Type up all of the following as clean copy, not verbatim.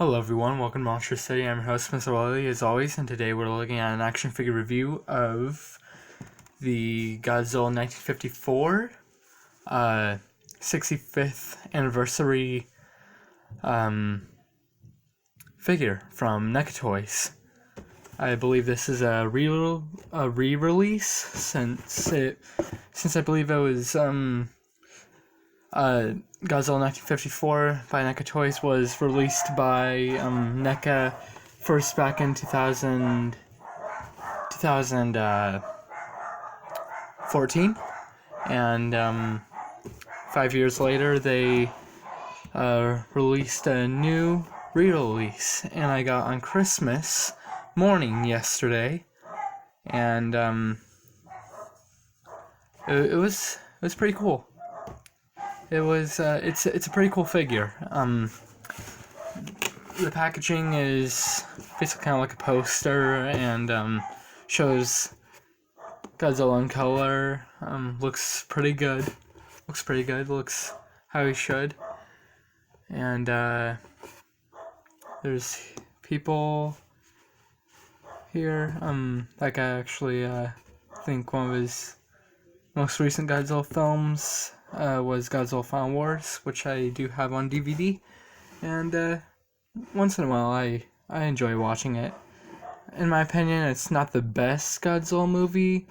Hello everyone, welcome to Monster City. I'm your host, Mr. Wally, as always, and today we're looking at an action figure review of the Godzilla 1954 65th anniversary figure from Neca Toys. I believe this is a re-release since I believe it was Godzilla 1954 by Neca Toys was released by Neca first back in 2014, and 5 years later they released a new re-release, and I got on Christmas morning yesterday, and it was pretty cool. It's a pretty cool figure. The packaging is basically kind of like a poster, and shows Godzilla in color. Looks pretty good. Looks how he should. And there's people here. That guy actually, think one of his most recent Godzilla films was Godzilla Final Wars, which I do have on DVD, and once in a while I enjoy watching it. In my opinion, it's not the best Godzilla movie.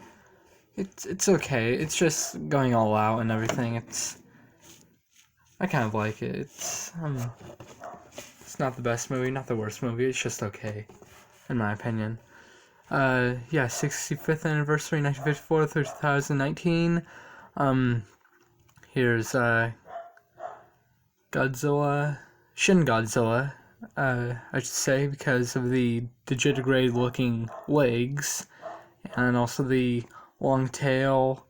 It's okay. It's just going all out and everything. I kind of like it. It's not the best movie, not the worst movie. It's just okay, in my opinion. 65th anniversary, 1954 through 2019. Here's Godzilla, Shin Godzilla, I should say, because of the digitigrade looking legs, and also the long tail,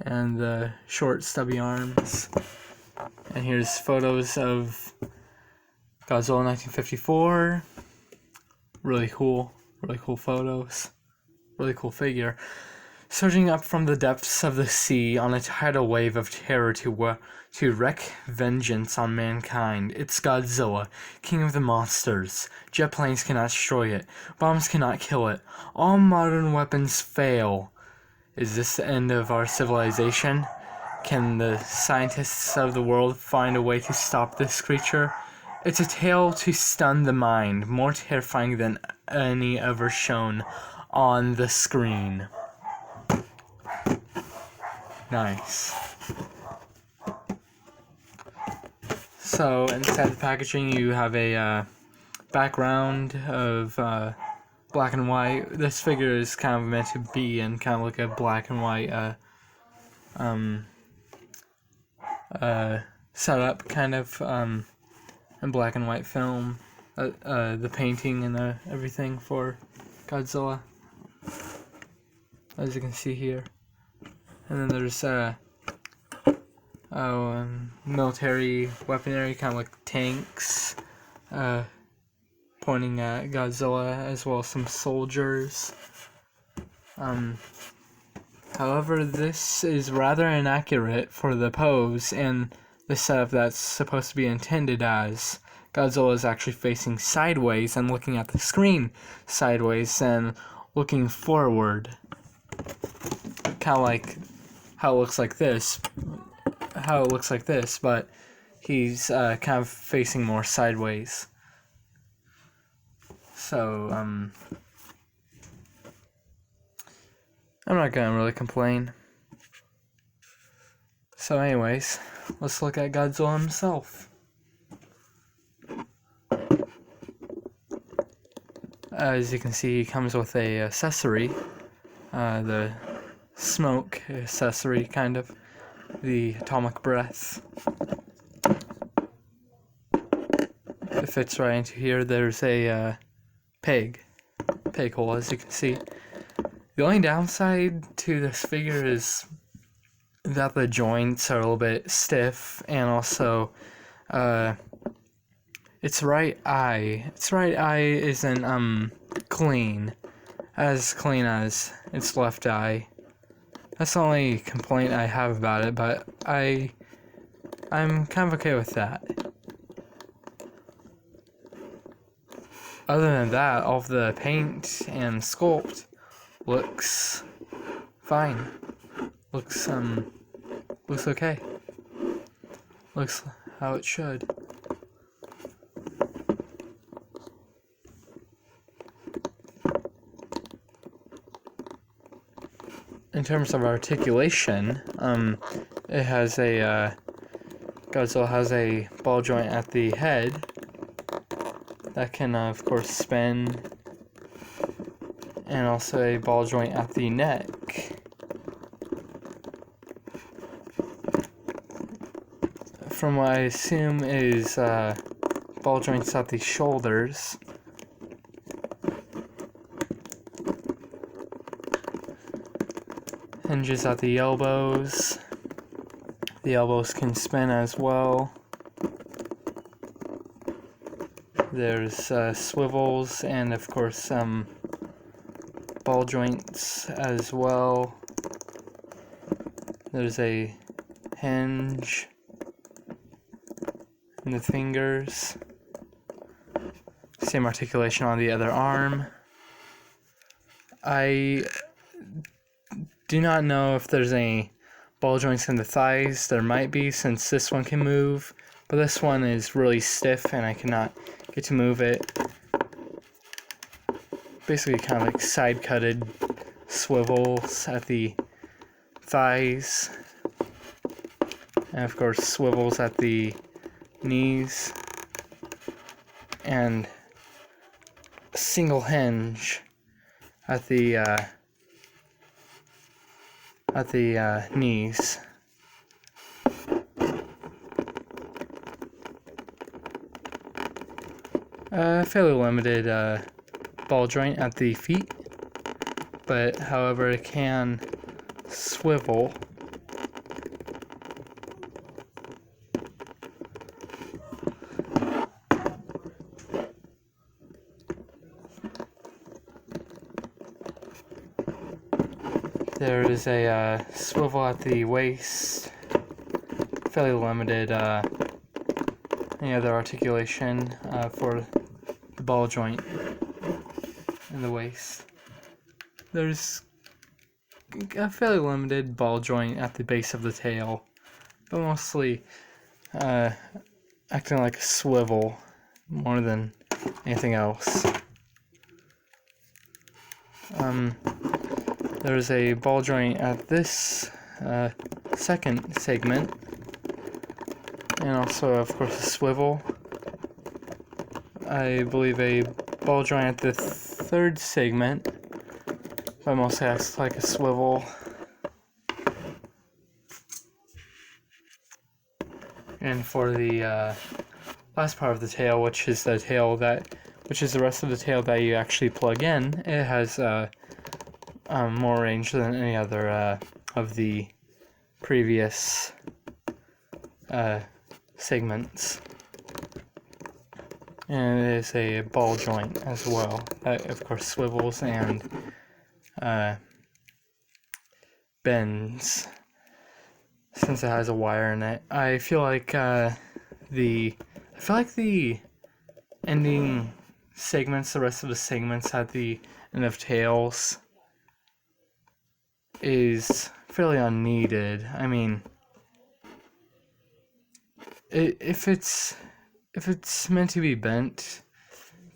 and the short stubby arms. And here's photos of Godzilla 1954. Really cool photos. Really cool figure. Surging up from the depths of the sea on a tidal wave of terror to wreak vengeance on mankind, it's Godzilla, king of the monsters. Jet planes cannot destroy it. Bombs cannot kill it. All modern weapons fail. Is this the end of our civilization? Can the scientists of the world find a way to stop this creature? It's a tale to stun the mind, more terrifying than any ever shown on the screen. Nice. So inside the packaging you have a background of black and white. This figure is kind of meant to be in kind of like a black and white setup, kind of in black and white film. The painting and everything for Godzilla, as you can see here. And then there's military weaponry, kind of like tanks, pointing at Godzilla, as well as some soldiers. However, this is rather inaccurate for the pose and the setup that's supposed to be intended as. Godzilla is actually facing sideways and looking at the screen sideways and looking forward. Kind of like how it looks like this, but he's kind of facing more sideways. So, I'm not gonna really complain. So anyways, let's look at Godzilla himself. As you can see, he comes with a accessory, the smoke accessory, kind of, the atomic breath. It fits right into here. There's a peg hole, as you can see. The only downside to this figure is that the joints are a little bit stiff, and also its right eye isn't clean as its left eye. That's the only complaint I have about it, but I'm kind of okay with that. other than that, all of the paint and sculpt looks fine. Looks okay. Looks how it should. In terms of articulation, it has a Godzilla has a ball joint at the head that can, of course, spin, and also a ball joint at the neck. From what I assume is ball joints at the shoulders. Hinges at the elbows. The elbows can spin as well. There's swivels and, of course, ball joints as well. There's a hinge in the fingers. Same articulation on the other arm. I do not know if there's any ball joints in the thighs. There might be, since this one can move, but this one is really stiff and I cannot get to move it. Basically kind of like side-cutted swivels at the thighs, and of course swivels at the knees, and a single hinge at the knees. Fairly limited ball joint at the feet, but however it can swivel. There is a swivel at the waist, fairly limited any other articulation for the ball joint in the waist. There's a fairly limited ball joint at the base of the tail, but mostly acting like a swivel more than anything else. There's a ball joint at this second segment, and also, of course, a swivel. I believe a ball joint at the third segment, but mostly acts like a swivel. And for the last part of the tail, which is the rest of the tail that you actually plug in, it has more range than any other of the previous segments. And it is a ball joint as well. That, of course, swivels and bends, since it has a wire in it. I feel like the ending segments, the rest of the segments at the end of tails, is fairly unneeded. I mean, if it's meant to be bent,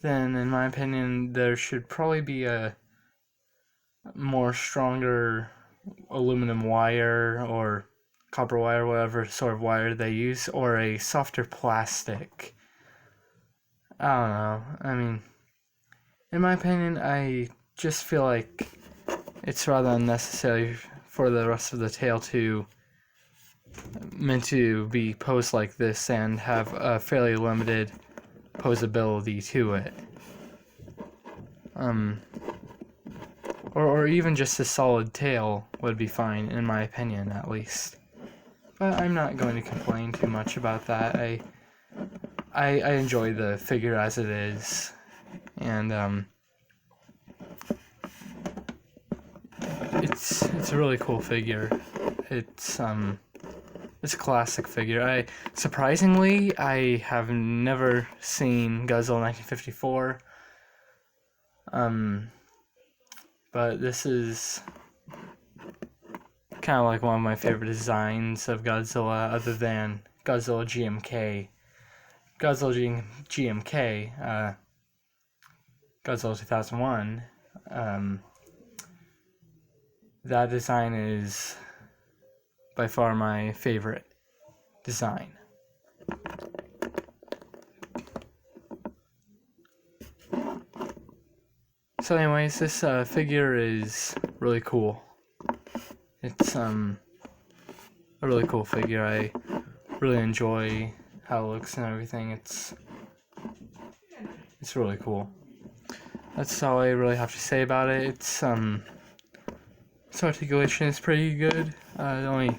then in my opinion there should probably be a more stronger aluminum wire or copper wire, whatever sort of wire they use, or a softer plastic. I don't know. I mean, in my opinion, I just feel like it's rather unnecessary for the rest of the tail to meant to be posed like this and have a fairly limited posability to it. Or even just a solid tail would be fine, in my opinion, at least. But I'm not going to complain too much about that. I enjoy the figure as it is, and it's a really cool figure. It's a classic figure. Surprisingly, I have never seen Godzilla 1954. But this is kind of like one of my favorite designs of Godzilla, other than Godzilla GMK. Godzilla GMK, Godzilla 2001, that design is by far my favorite design. So anyways, this figure is really cool. It's a really cool figure. I really enjoy how it looks and everything. It's really cool. That's all I really have to say about it. Its articulation is pretty good. The only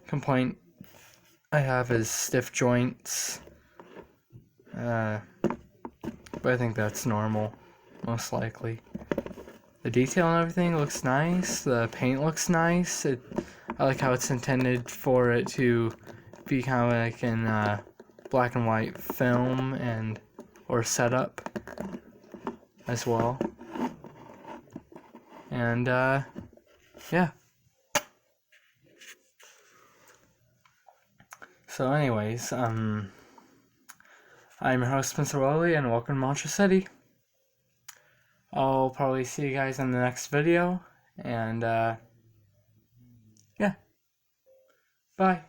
complaint I have is stiff joints. But I think that's normal, most likely. The detail and everything looks nice. The paint looks nice. I like how it's intended for it to be kind of like in black and white film or setup as well. And yeah. So anyways, I'm your host, Spencer Rowley, and welcome to Mantra City. I'll probably see you guys in the next video, and yeah, bye.